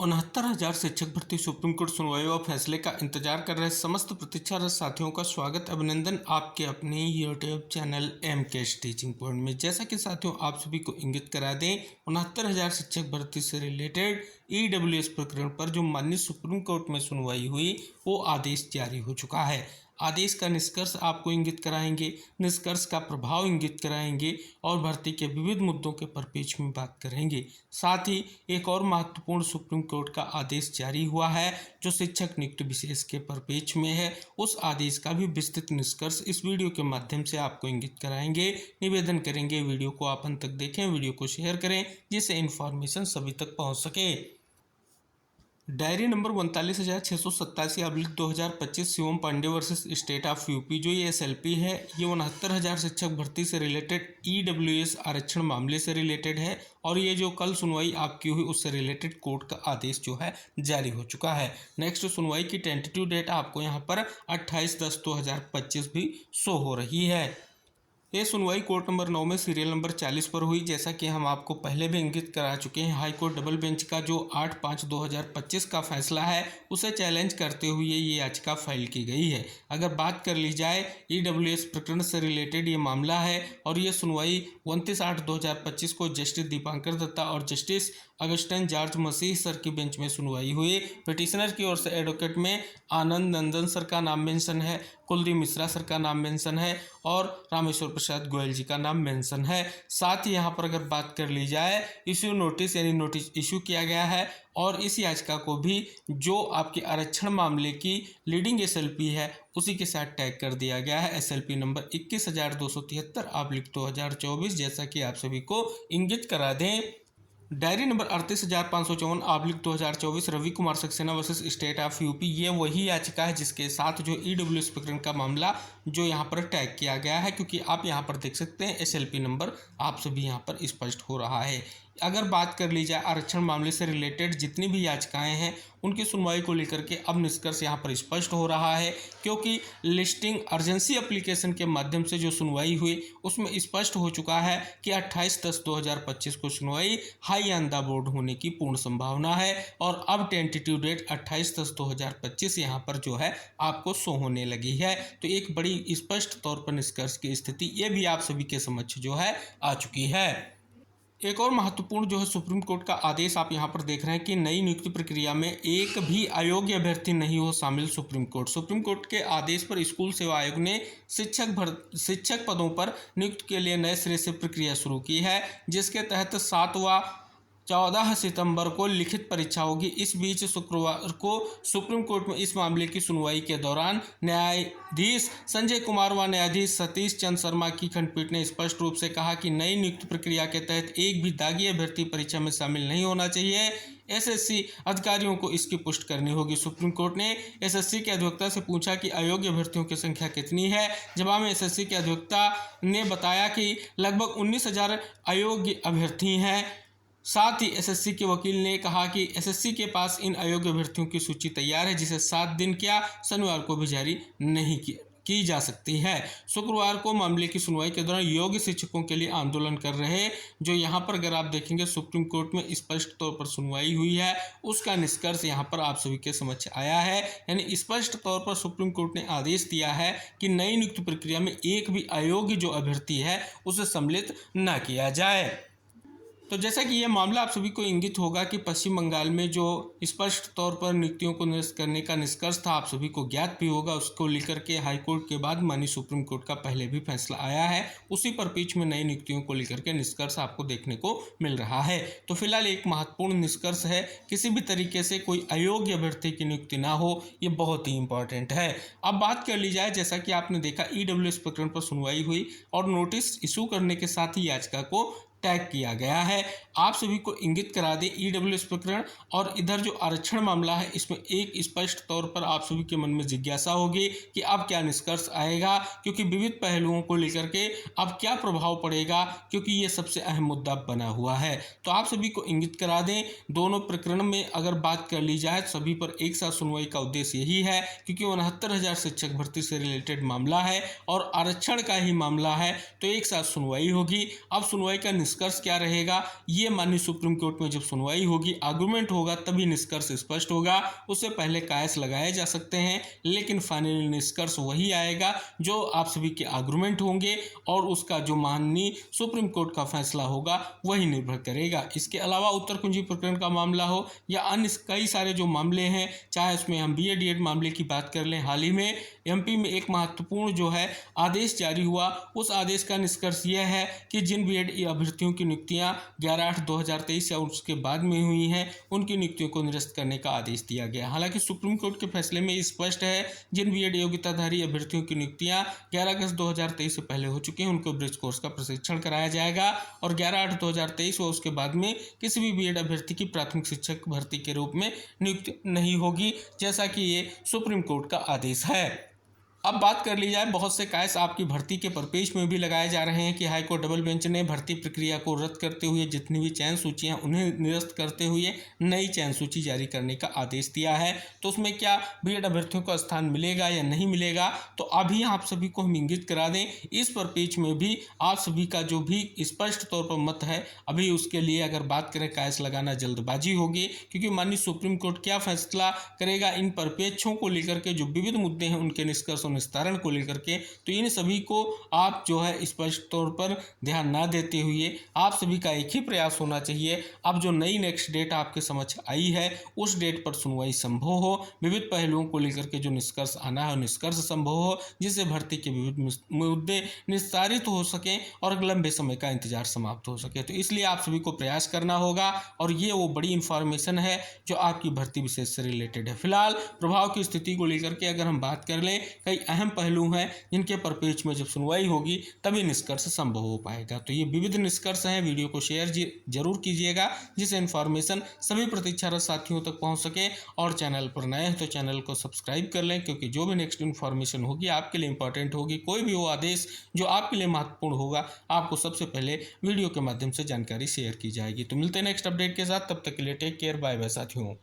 69,000 शिक्षक भर्ती supreme court सुनवाई व फैसले का इंतजार कर रहे समस्त प्रतीक्षारत साथियों का स्वागत अभिनंदन आपके अपने YouTube channel MKS teaching point में। जैसा कि साथियों आप सभी को इंगित करा दें, 69,000 शिक्षक भर्ती से रिलेटेड ईडब्ल्यूएस प्रकरण पर जो माननीय सुप्रीम कोर्ट में सुनवाई हुई वो आदेश जारी हो चुका है। आदेश का निष्कर्ष आपको इंगित कराएंगे, निष्कर्ष का प्रभाव इंगित कराएंगे और भर्ती के विविध मुद्दों के परिप्रेक्ष्य में बात करेंगे। साथ ही एक और महत्वपूर्ण सुप्रीम कोर्ट का आदेश जारी हुआ है जो शिक्षक नियुक्ति विशेष के परिप्रेक्ष्य में है। उस आदेश का भी विस्तृत निष्कर्ष इस वीडियो के माध्यम से आपको इंगित कराएंगे। निवेदन करेंगे वीडियो को आप अंत तक देखें, वीडियो को शेयर करें जिससे इन्फॉर्मेशन सभी तक पहुँच सके। Diary number 39,687/2025 Shivam Pandey versus state of UP, जो ये एसएलपी है, ये 69,000 शिक्षक भर्ती से रिलेटेड ईडब्ल्यूएस आरक्षण मामले से रिलेटेड है और ये जो कल सुनवाई आपकी हुई उससे रिलेटेड कोर्ट का आदेश जो है जारी हो चुका है। नेक्स्ट सुनवाई की टेंटेटिव डेट आपको यहाँ पर 28/10/2025 भी शो हो रही है। ये सुनवाई कोर्ट नंबर 9 में सीरियल नंबर 40 पर हुई। जैसा कि हम आपको पहले भी इंगित करा चुके हैं, हाई कोर्ट डबल बेंच का जो 8/5/2025 का फैसला है उसे चैलेंज करते हुए ये याचिका फाइल की गई है। अगर बात कर ली जाए ईडब्ल्यूएस प्रकरण से रिलेटेड ये मामला है और ये सुनवाई 29/8/2025 को जस्टिस दीपांकर दत्ता और जस्टिस अगस्टिन जॉर्ज मसीह सर की बेंच में सुनवाई हुई। पिटिशनर की ओर से एडवोकेट में आनंद नंदन सर का नाम मेंशन है, कुलदीप मिश्रा सर का नाम मेंशन है और रामेश्वर प्रसाद गोयल जी का नाम मेंशन है। साथ ही यहाँ पर अगर बात कर ली जाए इश्यू नोटिस यानी नोटिस इशू किया गया है और इस याचिका को भी जो आपके आरक्षण मामले की लीडिंग एसएलपी है उसी के साथ टैग कर दिया गया है, एसएलपी नंबर 21,273/2024। जैसा कि आप सभी को इंगित करा दें, diary number 38,554/2024 Ravi Kumar Saxena versus state of UP, ये वही याचिका है जिसके साथ जो ईडब्ल्यूएस प्रकरण का मामला जो यहाँ पर टैग किया गया है, क्योंकि आप यहाँ पर देख सकते हैं एसएलपी नंबर आप सभी यहाँ पर स्पष्ट हो रहा है। अगर बात कर ली जाए आरक्षण मामले से रिलेटेड जितनी भी याचिकाएं हैं उनकी सुनवाई को लेकर के अब निष्कर्ष यहाँ पर स्पष्ट हो रहा है, क्योंकि लिस्टिंग अर्जेंसी एप्लीकेशन के माध्यम से जो सुनवाई हुई उसमें स्पष्ट हो चुका है कि 28/10/2025 को सुनवाई हाई ऑन द बोर्ड होने की पूर्ण संभावना है और अब टेंटेटिव डेट 28/10/2025 यहाँ पर जो है आपको शो होने लगी है। तो एक बड़ी स्पष्ट तौर पर निष्कर्ष की स्थिति ये भी आप सभी के समक्ष जो है आ चुकी है। एक और महत्वपूर्ण जो है सुप्रीम कोर्ट का आदेश आप यहाँ पर देख रहे हैं कि नई नियुक्ति प्रक्रिया में एक भी अयोग्य अभ्यर्थी नहीं हो शामिल। सुप्रीम कोर्ट के आदेश पर स्कूल सेवा आयोग ने शिक्षक पदों पर नियुक्ति के लिए नए सिरे से प्रक्रिया शुरू की है, जिसके तहत 7 व 14 सितंबर को लिखित परीक्षा होगी। इस बीच शुक्रवार को सुप्रीम कोर्ट में इस मामले की सुनवाई के दौरान न्यायाधीश संजय कुमार व न्यायाधीश सतीश चंद्र शर्मा की खंडपीठ ने स्पष्ट रूप से कहा कि नई नियुक्ति प्रक्रिया के तहत एक भी दागी अभ्यर्थी परीक्षा में शामिल नहीं होना चाहिए। एसएससी अधिकारियों को इसकी पुष्टि करनी होगी। सुप्रीम कोर्ट ने एसएससी के अधिवक्ता से पूछा कि अयोग्य अभ्यर्थियों की संख्या कितनी है। जवाब में एसएससी के अधिवक्ता ने बताया कि लगभग 19,000 अयोग्य अभ्यर्थी हैं। साथ ही एसएससी के वकील ने कहा कि एसएससी के पास इन अयोग्य अभ्यर्थियों की सूची तैयार है जिसे 7 दिन क्या शनिवार को भी जारी नहीं की जा सकती है। शुक्रवार को मामले की सुनवाई के दौरान योग्य शिक्षकों के लिए आंदोलन कर रहे जो यहाँ पर अगर आप देखेंगे सुप्रीम कोर्ट में स्पष्ट तौर पर सुनवाई हुई है उसका निष्कर्ष यहाँ पर आप सभी के समक्ष आया है। यानी स्पष्ट तौर पर सुप्रीम कोर्ट ने आदेश दिया है कि नई नियुक्ति प्रक्रिया में एक भी अयोग्य जो अभ्यर्थी है उसे सम्मिलित न किया जाए। तो जैसा कि यह मामला आप सभी को इंगित होगा कि पश्चिम बंगाल में जो स्पष्ट तौर पर नियुक्तियों को निरस्त करने का निष्कर्ष था आप सभी को ज्ञात भी होगा, उसको लेकर के हाईकोर्ट के बाद माननीय सुप्रीम कोर्ट का पहले भी फैसला आया है। उसी पर बीच में नई नियुक्तियों को लेकर के निष्कर्ष आपको देखने को मिल रहा है। तो फिलहाल एक महत्वपूर्ण निष्कर्ष है, किसी भी तरीके से कोई अयोग्य अभ्यर्थी की नियुक्ति ना हो, ये बहुत ही इंपॉर्टेंट है। अब बात कर ली जाए, जैसा कि आपने देखा ईडब्ल्यूएस प्रकरण पर सुनवाई हुई और नोटिस इशू करने के साथ ही याचिका को टैग किया गया है। आप सभी को इंगित करा दें ईडब्ल्यूएस प्रकरण और इधर जो आरक्षण मामला है इसमें एक स्पष्ट तौर पर आप सभी के मन में जिज्ञासा होगी कि अब क्या निष्कर्ष आएगा, क्योंकि विविध पहलुओं को लेकर के अब क्या प्रभाव पड़ेगा, क्योंकि ये सबसे अहम मुद्दा बना हुआ है। तो आप सभी को इंगित करा दें दोनों प्रकरण में अगर बात कर ली जाए सभी पर एक साथ सुनवाई का उद्देश्य यही है, क्योंकि 69,000 शिक्षक भर्ती से रिलेटेड मामला है और आरक्षण का ही मामला है तो एक साथ सुनवाई होगी। अब सुनवाई का निष्कर्ष निष्कर्ष क्या रहेगा, ये माननीय सुप्रीम कोर्ट में जब सुनवाई होगी, आर्गुमेंट होगा, तभी निष्कर्ष स्पष्ट होगा। उससे पहले कयास लगाए जा सकते हैं, लेकिन फाइनली निष्कर्ष वही आएगा जो आप सभी के आर्गुमेंट होंगे और उसका जो माननीय सुप्रीम कोर्ट का फैसला होगा वही निर्भर करेगा। इसके अलावा उत्तर कुंजी प्रकरण का मामला हो या अन्य कई सारे जो मामले हैं, चाहे उसमें हम BA DED मामले की बात कर लें, हाल ही में MP में एक महत्वपूर्ण जो है आदेश जारी हुआ। उस आदेश का निष्कर्ष यह है कि जिन BEd अभ्यर्थियों की नियुक्तियां 11/8/2023 या उसके बाद में हुई हैं, उनकी नियुक्तियों को निरस्त करने का आदेश दिया गया। हालांकि सुप्रीम कोर्ट के फैसले में स्पष्ट है, जिन BEd योग्यताधारी अभ्यर्थियों की नियुक्तियां 11 अगस्त 2023 से पहले हो चुकी हैं, उनको ब्रिज कोर्स का प्रशिक्षण कराया जाएगा और 11/8/2023 व उसके बाद में किसी भी BEd अभ्यर्थी की प्राथमिक शिक्षक भर्ती के रूप में नियुक्ति नहीं होगी, जैसा कि ये सुप्रीम कोर्ट का आदेश है। अब बात कर ली जाए, बहुत से कायस आपकी भर्ती के परिपेक्ष में भी लगाए जा रहे हैं कि हाईकोर्ट डबल बेंच ने भर्ती प्रक्रिया को रद्द करते हुए जितनी भी चयन सूचियां उन्हें निरस्त करते हुए नई चयन सूची जारी करने का आदेश दिया है। तो उसमें क्या BEd अभ्यर्थियों को स्थान मिलेगा या नहीं मिलेगा, तो अभी आप सभी को हम इंगित करा दें, इस परिपेक्ष में भी आप सभी का जो भी स्पष्ट तौर पर मत है, अभी उसके लिए अगर बात करें, कायस लगाना जल्दबाजी होगी, क्योंकि माननीय सुप्रीम कोर्ट क्या फैसला करेगा इन परिपेक्षों को लेकर के, जो विविध मुद्दे हैं उनके निष्कर्ष निस्तारण को लेकर के, तो इन सभी को आप जो है स्पष्ट तौर पर ध्यान ना देते हुए आप सभी का एक ही प्रयास होना चाहिए, अब जो नई नेक्स्ट डेट आपके समक्ष आई है उस डेट पर सुनवाई संभव हो, विविध पहलुओं को लेकर के जो निष्कर्ष आना है निष्कर्ष संभव हो, जिससे भर्ती के विविध मुद्दे निस्तारित हो सकें और लंबे समय का इंतजार समाप्त हो सके। तो इसलिए आप सभी को प्रयास करना होगा और ये वो बड़ी इंफॉर्मेशन है जो आपकी भर्ती विशेष से रिलेटेड है। फिलहाल प्रभाव की स्थिति को लेकर के अगर हम बात कर लें, कई अहम पहलू हैं जिनके परिपेक्ष में जब सुनवाई होगी तभी निष्कर्ष संभव हो पाएगा। तो ये विविध निष्कर्ष हैं, वीडियो को शेयर जरूर कीजिएगा जिससे इन्फॉर्मेशन सभी प्रतीक्षारत साथियों तक पहुंच सके, और चैनल पर नए हैं तो चैनल को सब्सक्राइब कर लें, क्योंकि जो भी नेक्स्ट इन्फॉर्मेशन होगी आपके लिए इंपॉर्टेंट होगी। कोई भी वो आदेश जो आपके लिए महत्वपूर्ण होगा, आपको सबसे पहले वीडियो के माध्यम से जानकारी शेयर की जाएगी। तो मिलते हैं नेक्स्ट अपडेट के साथ, तब तक के लिए टेक केयर, बाय बाय साथियों।